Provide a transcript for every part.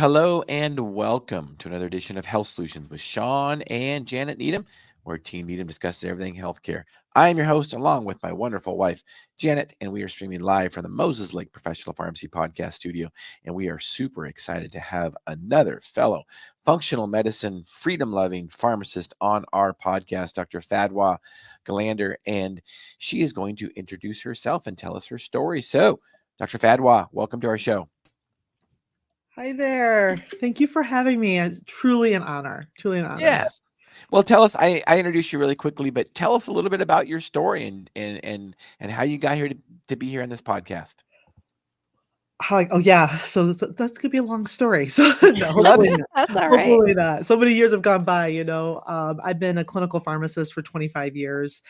hello, and welcome to another edition of Health Solutions with Shawn and Janet Needham, where Team Needham discusses everything healthcare. I am your host, along with my wonderful wife, Janet, and we are streaming live from the Moses Lake Professional Pharmacy Podcast Studio. And we are super excited to have another fellow functional medicine, freedom-loving pharmacist on our podcast, Dr. Fadwa Gillanders, and she is going to introduce herself and tell us her story. So, Dr. Fadwa, welcome to our show. Hi there. Thank you for having me. It's truly an honor. Truly an honor. Yeah. Well, tell us. I introduced you really quickly, but tell us a little bit about your story and how you got here to be here on this podcast. Hi. Oh yeah. So that's gonna be a long story. So no, Love hopefully it. not. That's all right. Hopefully not. So many years have gone by. I've been a clinical pharmacist for 25 years.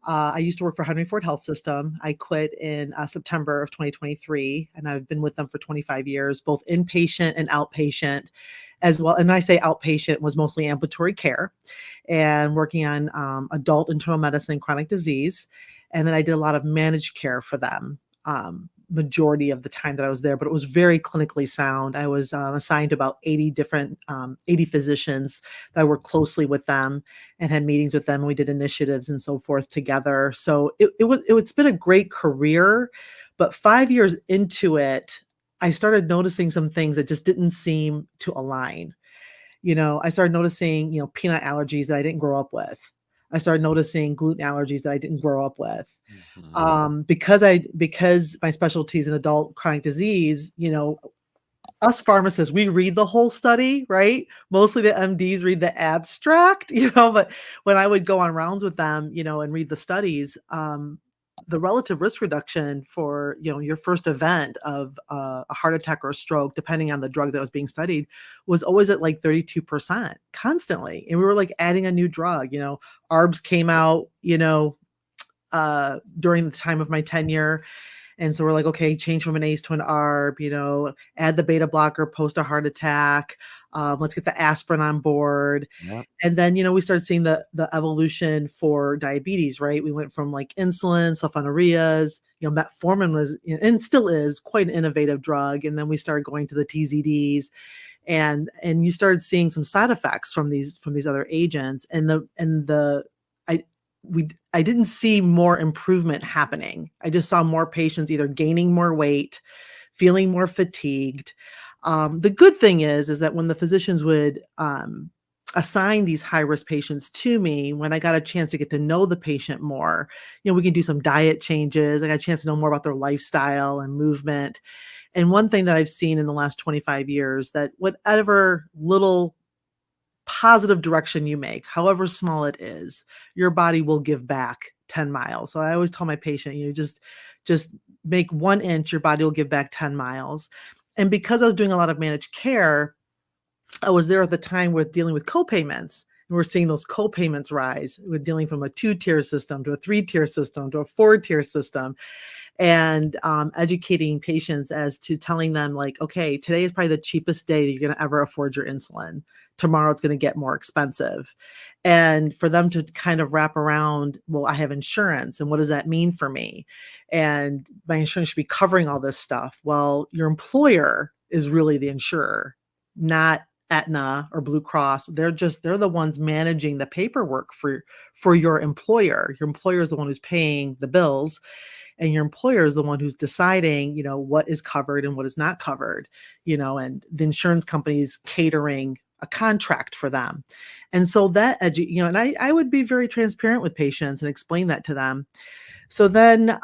I used to work for Henry Ford Health System. I quit in September of 2023, and I've been with them for 25 years, both inpatient and outpatient as well. And I say outpatient was mostly ambulatory care and working on adult internal medicine, chronic disease. And then I did a lot of managed care for them. Majority of the time that I was there, but it was very clinically sound. I was assigned to about 80 physicians that I worked closely with them and had meetings with them. We did initiatives and so forth together. So it's been a great career, but 5 years into it, I started noticing some things that just didn't seem to align. I started noticing, peanut allergies that I didn't grow up with. I started noticing gluten allergies that I didn't grow up with. Because my specialty is in adult chronic disease, us pharmacists, we read the whole study, right? Mostly the MDs read the abstract, but when I would go on rounds with them, and read the studies, the relative risk reduction for, your first event of a heart attack or a stroke, depending on the drug that was being studied, was always at like 32% constantly. And we were like adding a new drug, ARBs came out, during the time of my tenure. And so we're like, okay, change from an ACE to an ARB, add the beta blocker post a heart attack. Let's get the aspirin on board. Yep. And then, we started seeing the evolution for diabetes, right? We went from like insulin, sulfonylureas, metformin was, and still is quite an innovative drug. And then we started going to the TZDs and you started seeing some side effects from these other agents. I didn't see more improvement happening. I just saw more patients either gaining more weight, feeling more fatigued. The good thing is that when the physicians would assign these high-risk patients to me, when I got a chance to get to know the patient more, we can do some diet changes. I got a chance to know more about their lifestyle and movement. And one thing that I've seen in the last 25 years, that whatever little positive direction you make, however small it is, your body will give back 10 miles. So I always tell my patient, just make 1 inch, your body will give back 10 miles. And because I was doing a lot of managed care, I was there at the time with dealing with co-payments. And we're seeing those co-payments rise. We're dealing from a 2-tier system to a 3-tier system to a 4-tier system. And educating patients as to telling them like, okay, today is probably the cheapest day that you're going to ever afford your insulin. Tomorrow it's going to get more expensive. And for them to kind of wrap around, well, I have insurance. And what does that mean for me? And my insurance should be covering all this stuff. Well, your employer is really the insurer, not Aetna or Blue Cross. They're the ones managing the paperwork for your employer. Your employer is the one who's paying the bills. And your employer is the one who's deciding, what is covered and what is not covered, and the insurance company's catering a contract for them. And so that, and I would be very transparent with patients and explain that to them. So then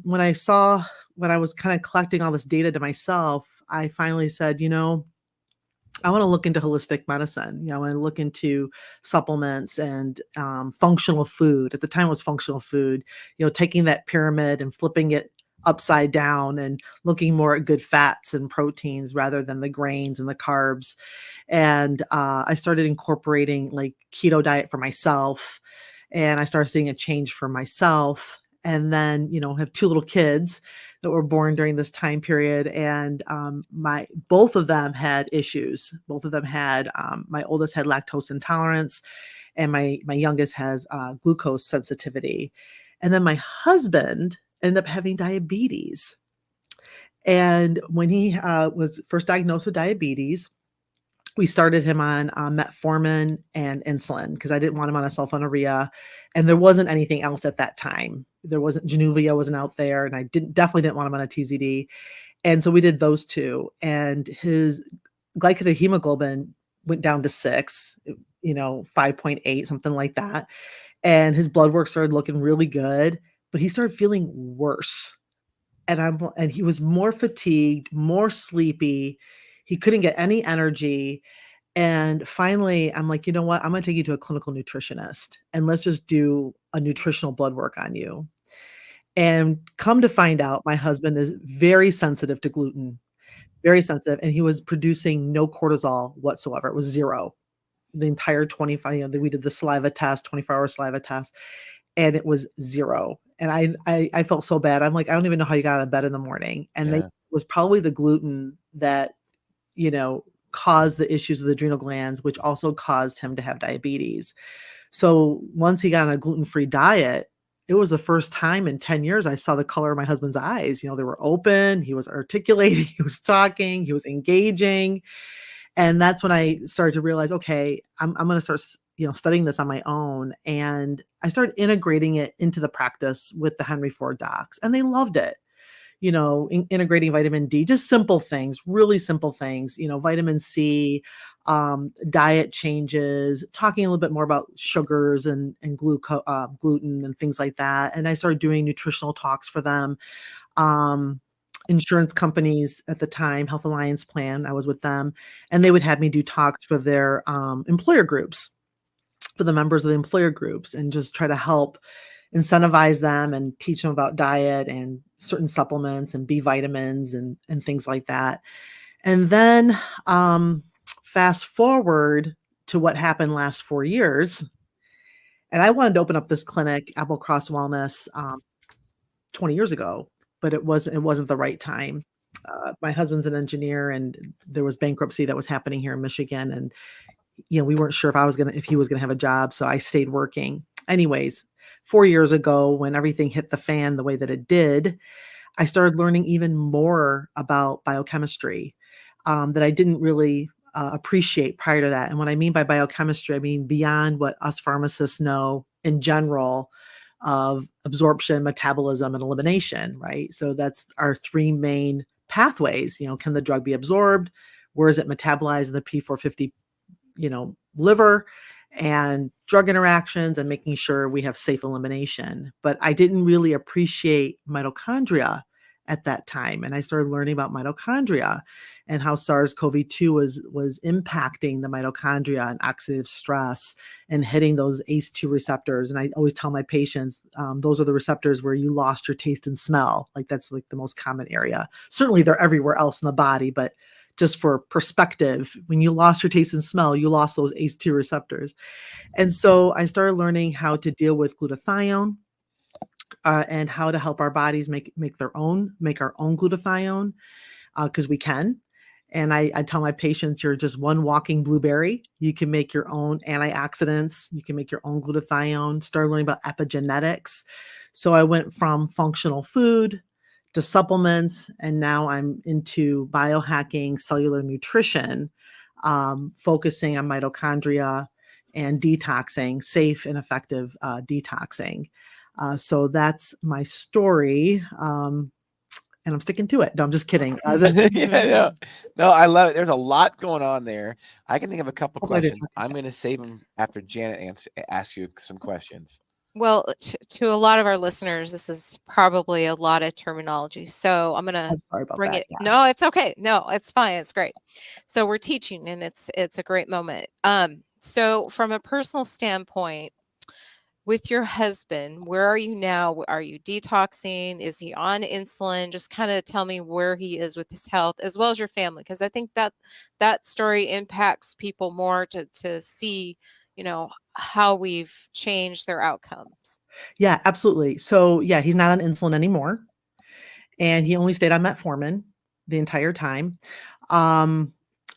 when I was kind of collecting all this data to myself, I finally said, I want to look into holistic medicine. I want to look into supplements and functional food. At the time it was functional food, taking that pyramid and flipping it upside down and looking more at good fats and proteins rather than the grains and the carbs. And I started incorporating like keto diet for myself. And I started seeing a change for myself. And then, have 2 little kids that were born during this time period. And both of them had issues. Both of them had, my oldest had lactose intolerance and my youngest has glucose sensitivity. And then my husband ended up having diabetes. And when he was first diagnosed with diabetes, we started him on metformin and insulin because I didn't want him on a sulfonylurea, and there wasn't anything else at that time. There wasn't Januvia wasn't out there, and I definitely didn't want him on a TZD. And so we did those two, and his glycated hemoglobin went down to 6, 5.8, something like that. And his blood work started looking really good, but he started feeling worse. And he was more fatigued, more sleepy. He couldn't get any energy. And finally, I'm like, you know what? I'm going to take you to a clinical nutritionist and let's just do a nutritional blood work on you. And come to find out, my husband is very sensitive to gluten, very sensitive. And he was producing no cortisol whatsoever. It was 0. The entire 25, we did the saliva test, 24-hour saliva test, and it was 0. And I felt so bad. I'm like, I don't even know how you got out of bed in the morning. And it was probably the gluten that, caused the issues with the adrenal glands, which also caused him to have diabetes. So once he got on a gluten-free diet, it was the first time in 10 years I saw the color of my husband's eyes. They were open, he was articulating, he was talking, he was engaging. And that's when I started to realize, okay, I'm going to start, studying this on my own. And I started integrating it into the practice with the Henry Ford docs, and they loved it. Integrating vitamin D, just simple things, really simple things, vitamin C, diet changes, talking a little bit more about sugars and gluten and things like that. And I started doing nutritional talks for them. Insurance companies at the time, Health Alliance Plan, I was with them, and they would have me do talks for their employer groups, for the members of the employer groups, and just try to help incentivize them and teach them about diet and certain supplements and B vitamins and things like that. And then fast forward to what happened last 4 years. And I wanted to open up this clinic, Apple Cross Wellness, 20 years ago, but it wasn't the right time. My husband's an engineer, and there was bankruptcy that was happening here in Michigan. And, we weren't sure if he was going to have a job. So I stayed working. Anyways, 4 years ago, when everything hit the fan the way that it did, I started learning even more about biochemistry that I didn't really appreciate prior to that. And what I mean by biochemistry, I mean beyond what us pharmacists know in general of absorption, metabolism, and elimination, right? So that's our 3 main pathways. Can the drug be absorbed? Where is it metabolized in the P450, liver? And drug interactions, and making sure we have safe elimination. But I didn't really appreciate mitochondria at that time. And I started learning about mitochondria and how SARS-CoV-2 was impacting the mitochondria and oxidative stress and hitting those ACE2 receptors. And I always tell my patients, those are the receptors where you lost your taste and smell. Like that's like the most common area. Certainly they're everywhere else in the body, but just for perspective, when you lost your taste and smell, you lost those ACE2 receptors. And so I started learning how to deal with glutathione and how to help our bodies make our own glutathione because we can. And I tell my patients, you're just one walking blueberry. You can make your own antioxidants. You can make your own glutathione. Started learning about epigenetics. So I went from functional food to supplements, and now I'm into biohacking, cellular nutrition, focusing on mitochondria and detoxing, safe and effective detoxing. So that's my story. And I'm sticking to it. No, I'm just kidding. No, I love it. There's a lot going on there. I can think of a couple questions. I'm going to save them after Janet asks you some questions. Well, to a lot of our listeners, this is probably a lot of terminology. So I'm going to bring it. Yeah. No, it's okay. No, it's fine. It's great. So we're teaching, and it's a great moment. So from a personal standpoint, with your husband, where are you now? Are you detoxing? Is he on insulin? Just kind of tell me where he is with his health, as well as your family, because I think that story impacts people more to see, how we've changed their outcomes. Yeah, absolutely. So yeah, he's not on insulin anymore, and he only stayed on metformin the entire time, and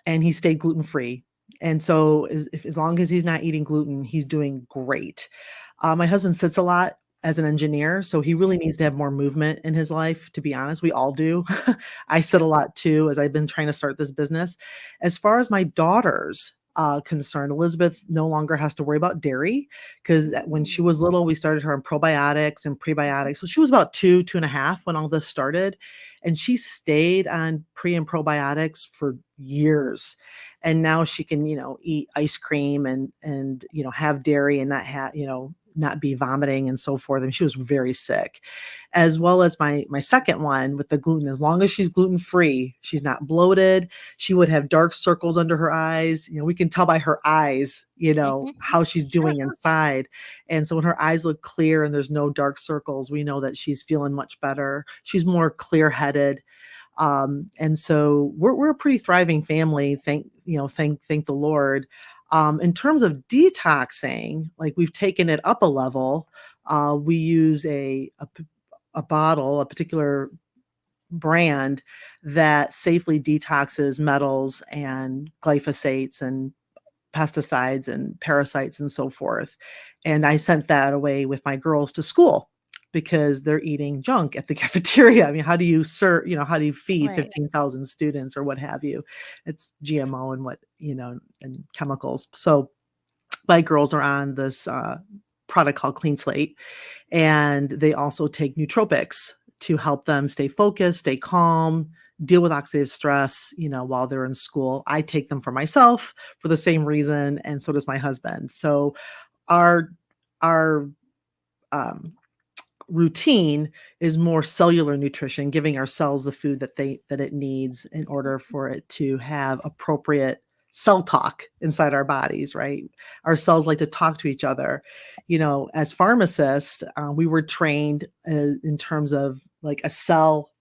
he stayed gluten-free. And so as long as he's not eating gluten, he's doing great. My husband sits a lot. as an engineer, so he really needs to have more movement in his life, to be honest. We all do. I sit a lot too, as I've been trying to start this business. As far as my daughters concerned, Elizabeth no longer has to worry about dairy, because when she was little, we started her on probiotics and prebiotics. So she was about 2.5 when all this started, and she stayed on pre and probiotics for years. And now she can, eat ice cream and have dairy and not have, not be vomiting and so forth. And she was very sick, as well as my second one with the gluten. As long as she's gluten free, she's not bloated. She would have dark circles under her eyes. We can tell by her eyes, how she's doing inside. And so when her eyes look clear and there's no dark circles, we know that she's feeling much better. She's more clear headed. And so we're a pretty thriving family. Thank the Lord. In terms of detoxing, like we've taken it up a level. We use a bottle, a particular brand that safely detoxes metals and glyphosates and pesticides and parasites and so forth. And I sent that away with my girls to school, because they're eating junk at the cafeteria. I mean, how do you how do you feed 15,000 students or what have you? It's GMO and and chemicals. So my girls are on this product called Clean Slate, and they also take nootropics to help them stay focused, stay calm, deal with oxidative stress, while they're in school. I take them for myself for the same reason, and so does my husband. So our routine is more cellular nutrition, giving our cells the food that it needs in order for it to have appropriate cell talk inside our bodies, right? Our cells like to talk to each other. As pharmacists, we were trained in terms of like a cell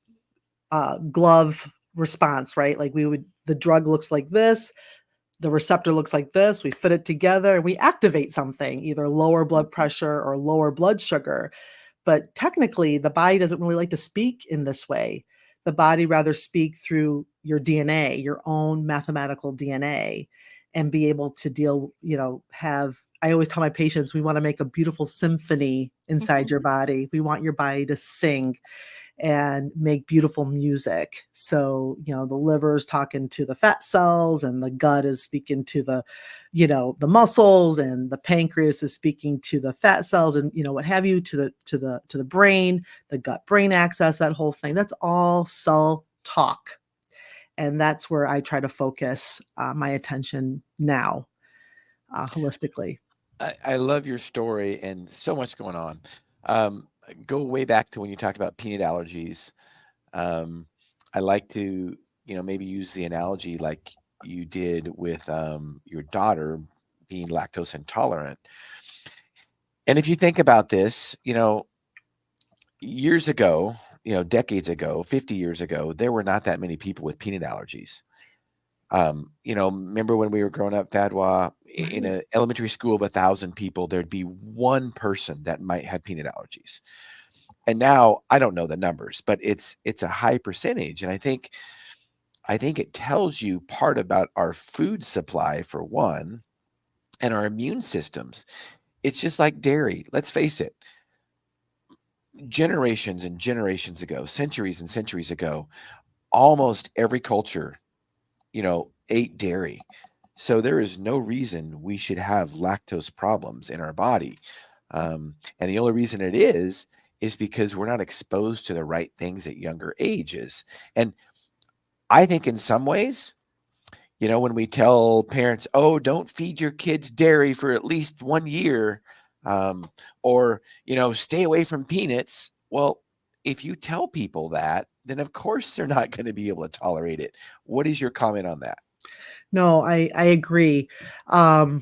glove response, right? Like the drug looks like this, the receptor looks like this, we fit it together, and we activate something, either lower blood pressure or lower blood sugar. But technically, the body doesn't really like to speak in this way. The body rather speak through your DNA, your own mathematical DNA, and be able to deal, I always tell my patients, we want to make a beautiful symphony inside your body. We want your body to sing and make beautiful music. So, the liver is talking to the fat cells, and the gut is speaking to the muscles, and the pancreas is speaking to the fat cells, and what have you, to the brain, the gut brain axis, that whole thing. That's all cell talk. And that's where I try to focus my attention now, holistically. I love your story, and so much going on. Go way back to when you talked about peanut allergies. I like to, maybe use the analogy like you did with your daughter being lactose intolerant. And if you think about this, years ago, decades ago, 50 years ago, there were not that many people with peanut allergies. Remember when we were growing up, Fadwa, in an elementary school of 1,000 people, there'd be one person that might have peanut allergies. And now I don't know the numbers, but it's a high percentage. And I think it tells you part about our food supply, for one, and our immune systems. It's just like dairy. Let's face it. Generations and generations ago, centuries and centuries ago, almost every culture, ate dairy. So there is no reason we should have lactose problems in our body. And the only reason it is because we're not exposed to the right things at younger ages. And I think in some ways, when we tell parents, oh, don't feed your kids dairy for at least 1 year, or, stay away from peanuts. Well, if you tell people that, then of course they're not going to be able to tolerate it. What is your comment on that? No, I agree. I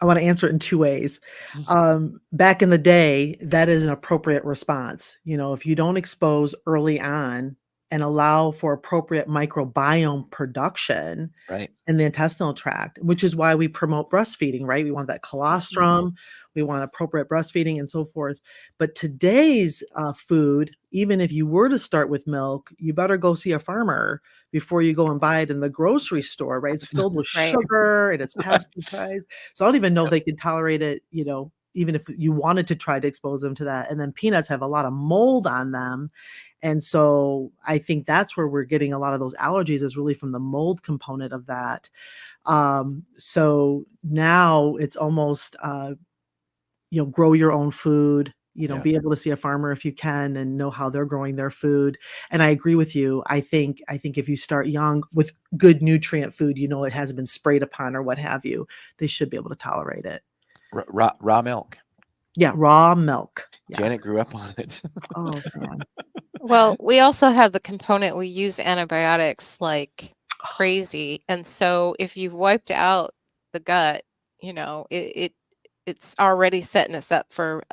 want to answer it in two ways. Back in the day, that is an appropriate response. If you don't expose early on and allow for appropriate microbiome production, right, in the intestinal tract, which is why we promote breastfeeding, right? We want that colostrum, we want appropriate breastfeeding and so forth. But today's food, even if you were to start with milk, you better go see a farmer, before you go and buy it in the grocery store, right? It's filled with sugar and it's pasteurized. So I don't even know if they can tolerate it, even if you wanted to try to expose them to that. And then peanuts have a lot of mold on them. And so I think that's where we're getting a lot of those allergies, is really from the mold component of that. So now it's almost, grow your own food, be able to see a farmer if you can and know how they're growing their food. And I agree with you. I think if you start young with good nutrient food, it hasn't been sprayed upon or what have you, they should be able to tolerate it. Raw milk. Yeah, raw milk. Yes. Janet grew up on it. Oh, man. Well, we also have the component, we use antibiotics like crazy. And so if you've wiped out the gut, it's already setting us up for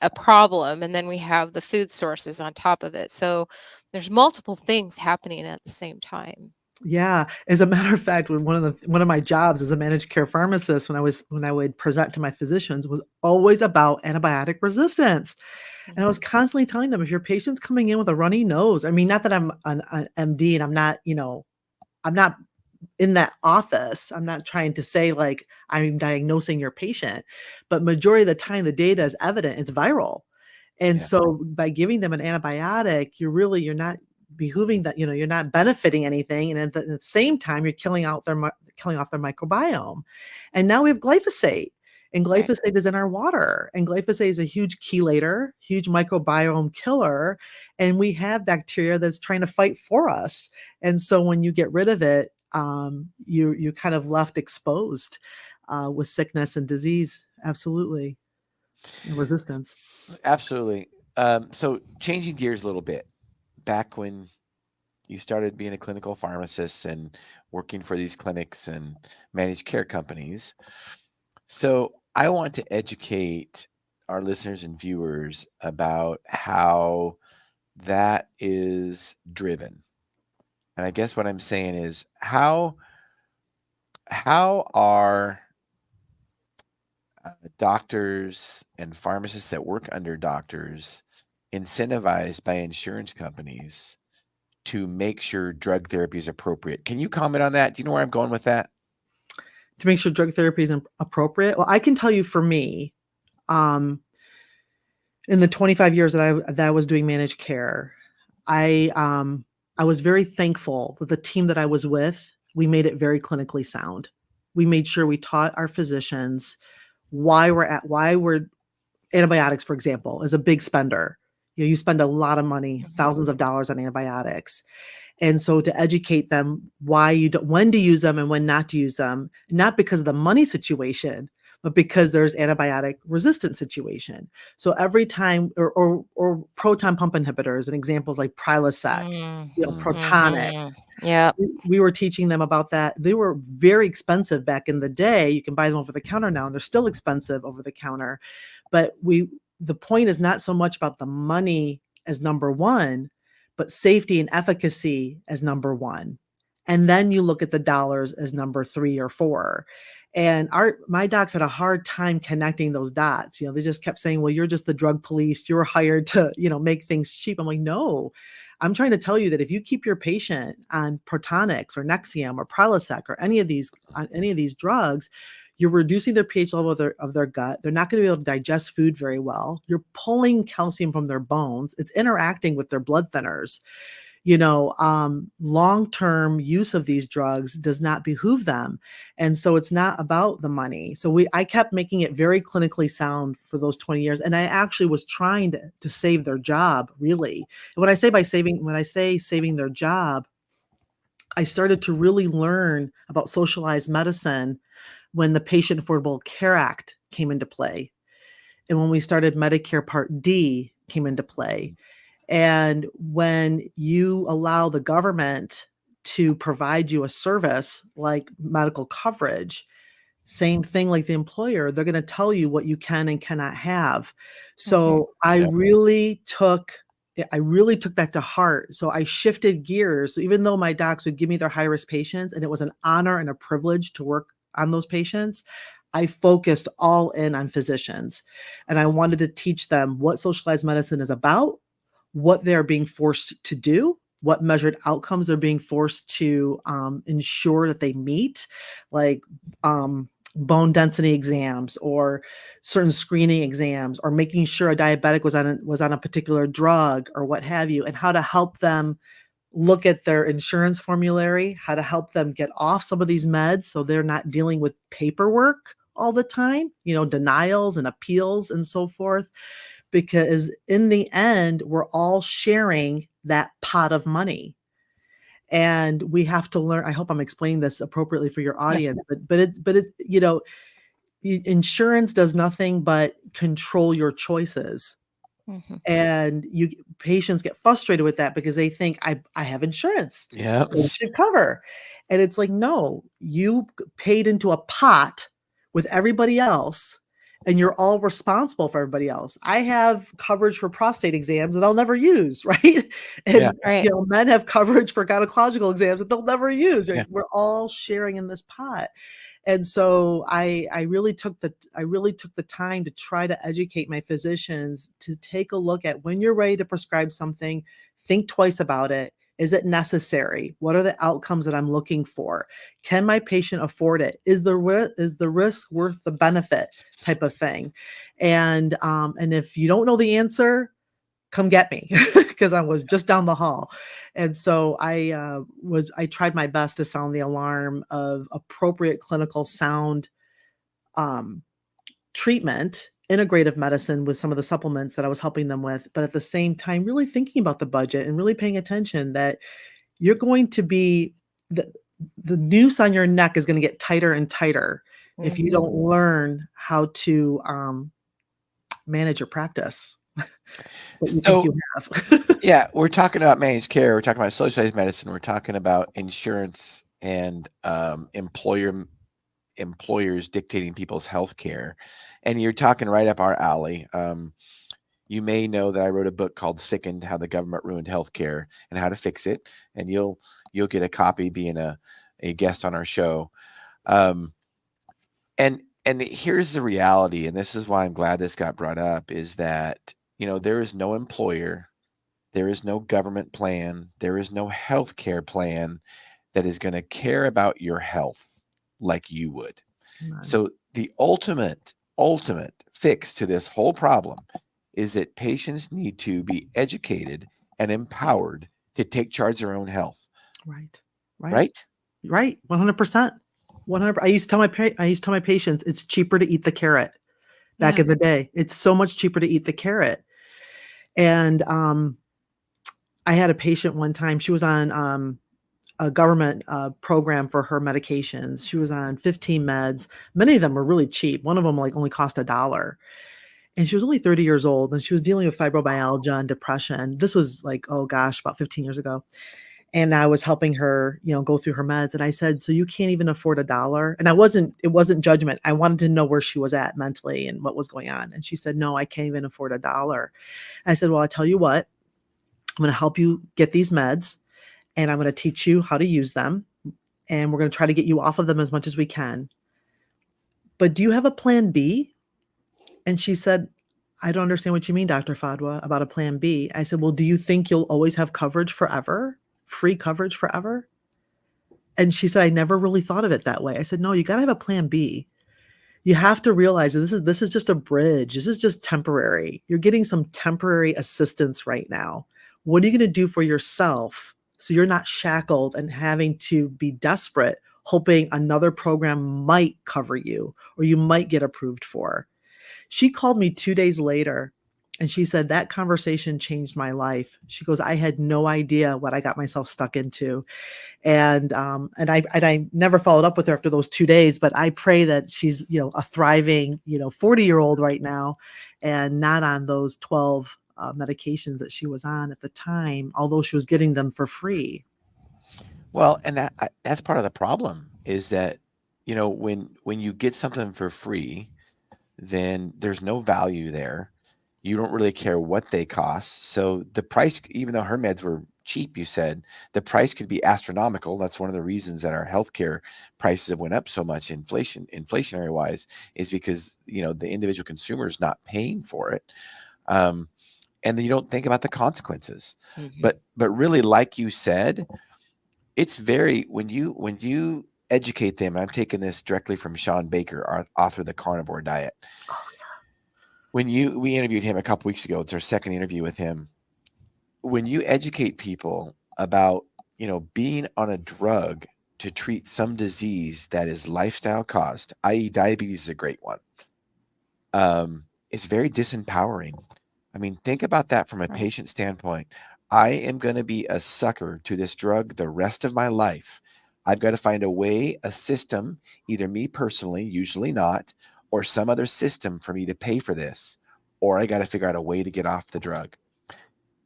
a problem. And then we have the food sources on top of it. So there's multiple things happening at the same time. Yeah. As a matter of fact, one of my jobs as a managed care pharmacist, when I would present to my physicians, was always about antibiotic resistance. And I was constantly telling them, if your patient's coming in with a runny nose, I mean, not that I'm an MD and I'm not in that office, I'm not trying to say like I'm diagnosing your patient, but majority of the time the data is evident, it's viral. And so by giving them an antibiotic, you're not behooving that, you're not benefiting anything. And at the same time, you're killing off their microbiome. And now we have glyphosate, and glyphosate is in our water, and glyphosate is a huge chelator, huge microbiome killer. And we have bacteria that's trying to fight for us. And so when you get rid of it, you're kind of left exposed with sickness and disease. Absolutely. And resistance. Absolutely. So changing gears a little bit, back when you started being a clinical pharmacist and working for these clinics and managed care companies. So I want to educate our listeners and viewers about how that is driven. And I guess what I'm saying is, how are doctors and pharmacists that work under doctors incentivized by insurance companies to make sure drug therapy is appropriate? Can you comment on that? Do you know where I'm going with that? To make sure drug therapy is appropriate? Well, I can tell you for me, in the 25 years that I was doing managed care, I was very thankful that the team that I was with, we made it very clinically sound. We made sure we taught our physicians why we're antibiotics, for example, is a big spender. You spend a lot of money, thousands of dollars on antibiotics. And so to educate them when to use them and when not to use them, not because of the money situation, but because there's antibiotic resistant situation. So every time, or proton pump inhibitors and examples like Prilosec, Protonix. Yeah. We were teaching them about that. They were very expensive back in the day. You can buy them over the counter now, and they're still expensive over the counter. But the point is not so much about the money as number one, but safety and efficacy as number one. And then you look at the dollars as number 3 or 4. And my docs had a hard time connecting those dots. They just kept saying, well, you're just the drug police. You're hired to, make things cheap. I'm like, no, I'm trying to tell you that if you keep your patient on Protonix or Nexium or Prilosec or any of these drugs, you're reducing their pH level of their gut. They're not going to be able to digest food very well. You're pulling calcium from their bones. It's interacting with their blood thinners. Long-term use of these drugs does not behoove them. And so it's not about the money. So I kept making it very clinically sound for those 20 years. And I actually was trying to save their job, really. And when I say saving their job, I started to really learn about socialized medicine when the Patient Affordable Care Act came into play. And when we started Medicare Part D came into play. And when you allow the government to provide you a service like medical coverage, same thing like the employer, they're going to tell you what you can and cannot have. So I really took that to heart. So I shifted gears. So even though my docs would give me their high-risk patients, and it was an honor and a privilege to work on those patients, I focused all in on physicians. And I wanted to teach them what socialized medicine is about, what they're being forced to do, what measured outcomes they're being forced to ensure that they meet, like bone density exams or certain screening exams, or making sure a diabetic was on a particular drug or what have you, and how to help them look at their insurance formulary, how to help them get off some of these meds so they're not dealing with paperwork all the time, denials and appeals and so forth. Because in the end, we're all sharing that pot of money. And we have to learn. I hope I'm explaining this appropriately for your audience, but insurance does nothing but control your choices. Mm-hmm. And patients get frustrated with that because they think I have insurance. Yeah. It should cover. And it's like, no, you paid into a pot with everybody else, and you're all responsible for everybody else. I have coverage for prostate exams that I'll never use, right? And men have coverage for gynecological exams that they'll never use. Right? Yeah. We're all sharing in this pot. And so I really took the time to try to educate my physicians to take a look at, when you're ready to prescribe something, think twice about it. Is it necessary? What are the outcomes that I'm looking for? Can my patient afford it? Is the risk worth the benefit, type of thing? And if you don't know the answer, come get me, because I was just down the hall. And so I tried my best to sound the alarm of appropriate clinical sound treatment, integrative medicine with some of the supplements that I was helping them with, but at the same time, really thinking about the budget and really paying attention that you're going to be, the noose on your neck is going to get tighter and tighter if you don't learn how to manage your practice. Yeah, we're talking about managed care. We're talking about socialized medicine. We're talking about insurance and employers dictating people's health care. And you're talking right up our alley. You may know that I wrote a book called Sickened: How the Government Ruined Healthcare and How to Fix It. And you'll get a copy being a guest on our show. And here's the reality, and this is why I'm glad this got brought up, is that, there is no employer, there is no government plan, there is no healthcare plan that is going to care about your health like you would. So the ultimate fix to this whole problem is that patients need to be educated and empowered to take charge of their own health. Right. 100%. 100. I used to tell my patients, it's cheaper to eat the carrot. Back in the day, it's so much cheaper to eat the carrot. And I had a patient one time. She was on a government program for her medications. She was on 15 meds. Many of them were really cheap. One of them only cost $1. And she was only 30 years old, and she was dealing with fibromyalgia and depression. This was about 15 years ago. And I was helping her, go through her meds. And I said, so you can't even afford $1? And it wasn't judgment. I wanted to know where she was at mentally and what was going on. And she said, no, I can't even afford $1. I said, well, I'll tell you what, I'm going to help you get these meds, and I'm going to teach you how to use them. And we're going to try to get you off of them as much as we can. But do you have a plan B? And she said, I don't understand what you mean, Dr. Fadwa, about a plan B. I said, well, do you think you'll always have coverage forever? Free coverage forever? And she said, I never really thought of it that way. I said, no, you got to have a plan B. You have to realize that this is just a bridge. This is just temporary. You're getting some temporary assistance right now. What are you going to do for yourself so you're not shackled and having to be desperate, hoping another program might cover you or you might get approved for? She called me 2 days later, and she said, that conversation changed my life. She goes, I had no idea what I got myself stuck into. And I never followed up with her after those 2 days, but I pray that she's, a thriving, 40-year-old right now, and not on those 12 medications that she was on at the time, although she was getting them for free. Well, and that's part of the problem, is that, when you get something for free, then there's no value there. You don't really care what they cost. So the price, even though her meds were cheap, you said, the price could be astronomical. That's one of the reasons that our healthcare prices have went up so much, inflationary wise, is because, the individual consumer is not paying for it. and then you don't think about the consequences. But really, like you said, it's very, when you educate them, I'm taking this directly from Shawn Baker, author of The Carnivore Diet. Oh, yeah. We interviewed him a couple weeks ago. It's our second interview with him. When you educate people about, being on a drug to treat some disease that is lifestyle caused, i.e. diabetes is a great one, it's very disempowering. I mean, think about that from a patient standpoint. I am going to be a sucker to this drug the rest of my life. I've got to find a system, either me personally, usually not, or some other system for me to pay for this, or I got to figure out a way to get off the drug.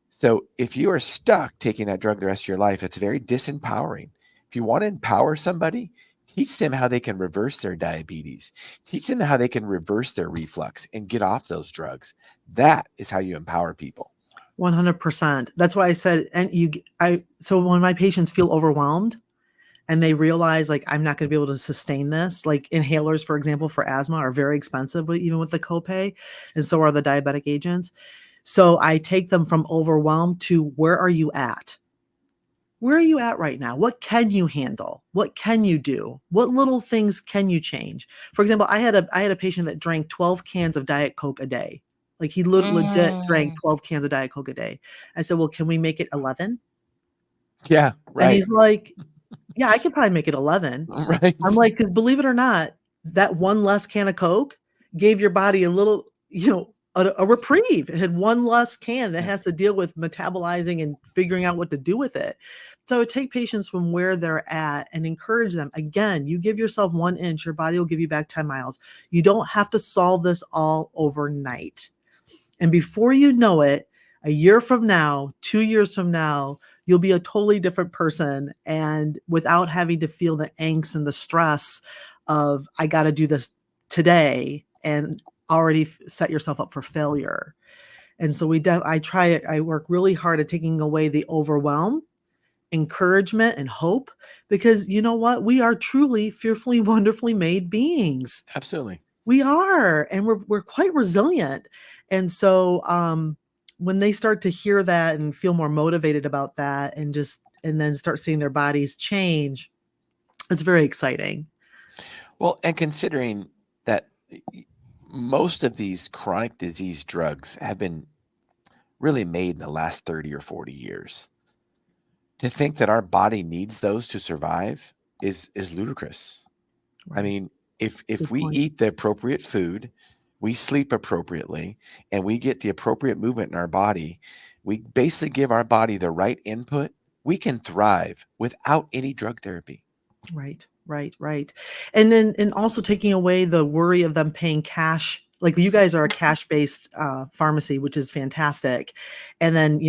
So if you are stuck taking that drug the rest of your life, it's very disempowering. If you want to empower somebody, teach them how they can reverse their diabetes. Teach them how they can reverse their reflux and get off those drugs. That is how you empower people. 100%. That's why I said, so when my patients feel overwhelmed and they realize like, I'm not going to be able to sustain this, like inhalers, for example, for asthma are very expensive, even with the copay. And so are the diabetic agents. So I take them from overwhelmed to where are you at? Where are you at right now? What can you handle? What can you do? What little things can you change? For example, I had a patient that drank 12 cans of Diet Coke a day. Like he legit drank 12 cans of Diet Coke a day. I said, well, can we make it 11? Yeah, right. And he's like, yeah, I can probably make it 11. Right. I'm like, because believe it or not, that one less can of Coke gave your body a little, a reprieve. It had one less can that has to deal with metabolizing and figuring out what to do with it. So I would take patients from where they're at and encourage them. Again, you give yourself 1 inch, your body will give you back 10 miles. You don't have to solve this all overnight. And before you know it, a year from now, 2 years from now, you'll be a totally different person, and without having to feel the angst and the stress of, I got to do this today, and already set yourself up for failure. And so I work really hard at taking away the overwhelm, encouragement, and hope, because you know what? We are truly fearfully, wonderfully made beings. Absolutely. We are, and we're quite resilient. And so when they start to hear that and feel more motivated about that, and then start seeing their bodies change, it's very exciting. Well, and considering that most of these chronic disease drugs have been really made in the last 30 or 40 years, to think that our body needs those to survive is ludicrous. Right. I mean, if we eat the appropriate food, we sleep appropriately, and we get the appropriate movement in our body, we basically give our body the right input, we can thrive without any drug therapy. Right. And also taking away the worry of them paying cash. Like you guys are a cash-based pharmacy, which is fantastic. And then,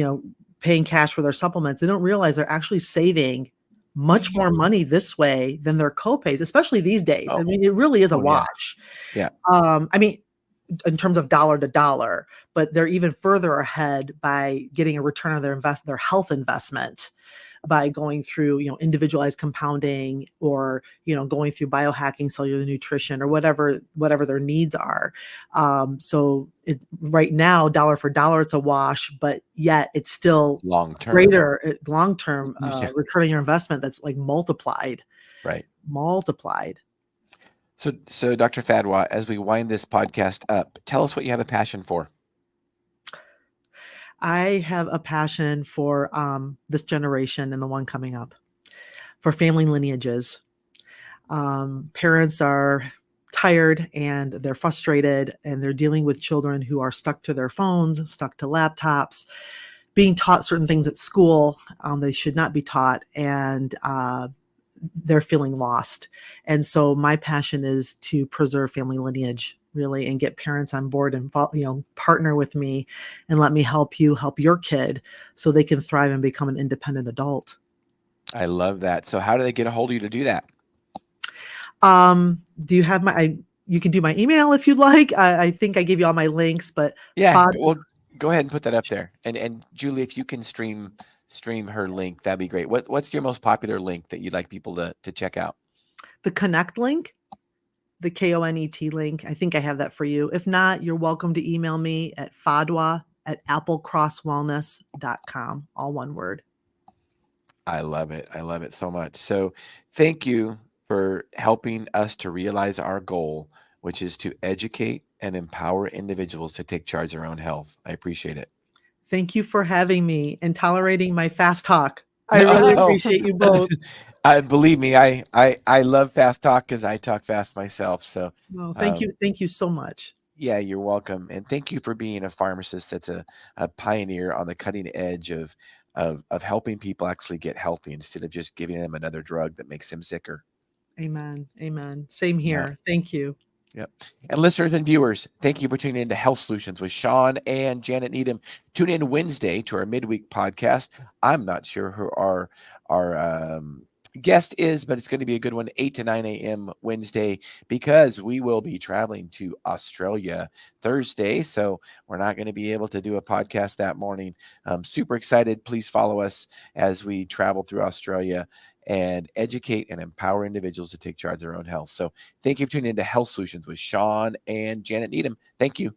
paying cash for their supplements. They don't realize they're actually saving much more money this way than their copays, especially these days. I mean, it really is a wash. Yeah. I mean, in terms of dollar to dollar, but they're even further ahead by getting a return on their health investment by going through, individualized compounding, or, going through biohacking, cellular nutrition, or whatever their needs are. So right now, dollar for dollar, it's a wash, but yet it's still greater long-term return on your investment that's like multiplied. Right. Multiplied. So Dr. Fadwa, as we wind this podcast up, tell us what you have a passion for. I have a passion for this generation and the one coming up, for family lineages. Parents are tired and they're frustrated, and they're dealing with children who are stuck to their phones, stuck to laptops, being taught certain things at school they should not be taught, and they're feeling lost. And so my passion is to preserve family lineage, really, and get parents on board and partner with me and let me help your kid so they can thrive and become an independent adult. I love that. So how do they get a hold of you to do that? Do you have you can do my email if you'd like. I think I gave you all my links, but well, go ahead and put that up there. And Julie, if you can stream her link, that'd be great. What's your most popular link that you'd like people to check out? The Connect link. The KONET link. I think I have that for you. If not, you're welcome to email me at Fadwa, at applecrosswellness.com, all one word. I love it. I love it so much. So thank you for helping us to realize our goal, which is to educate and empower individuals to take charge of their own health. I appreciate it. Thank you for having me and tolerating my fast talk. I really appreciate you both. Believe me, I love fast talk because I talk fast myself. So thank you. Thank you so much. Yeah, you're welcome. And thank you for being a pharmacist that's a pioneer on the cutting edge of helping people actually get healthy instead of just giving them another drug that makes them sicker. Amen. Amen. Same here. Yeah. Thank you. Yep. And listeners and viewers, thank you for tuning in to Health Solutions with Shawn and Janet Needham. Tune in Wednesday to our midweek podcast. I'm not sure who our guest is, but it's going to be a good one, 8 to 9 a.m. Wednesday, because we will be traveling to Australia Thursday. So we're not going to be able to do a podcast that morning. I'm super excited. Please follow us as we travel through Australia and educate and empower individuals to take charge of their own health. So thank you for tuning in to Health Solutions with Shawn and Janet Needham. Thank you.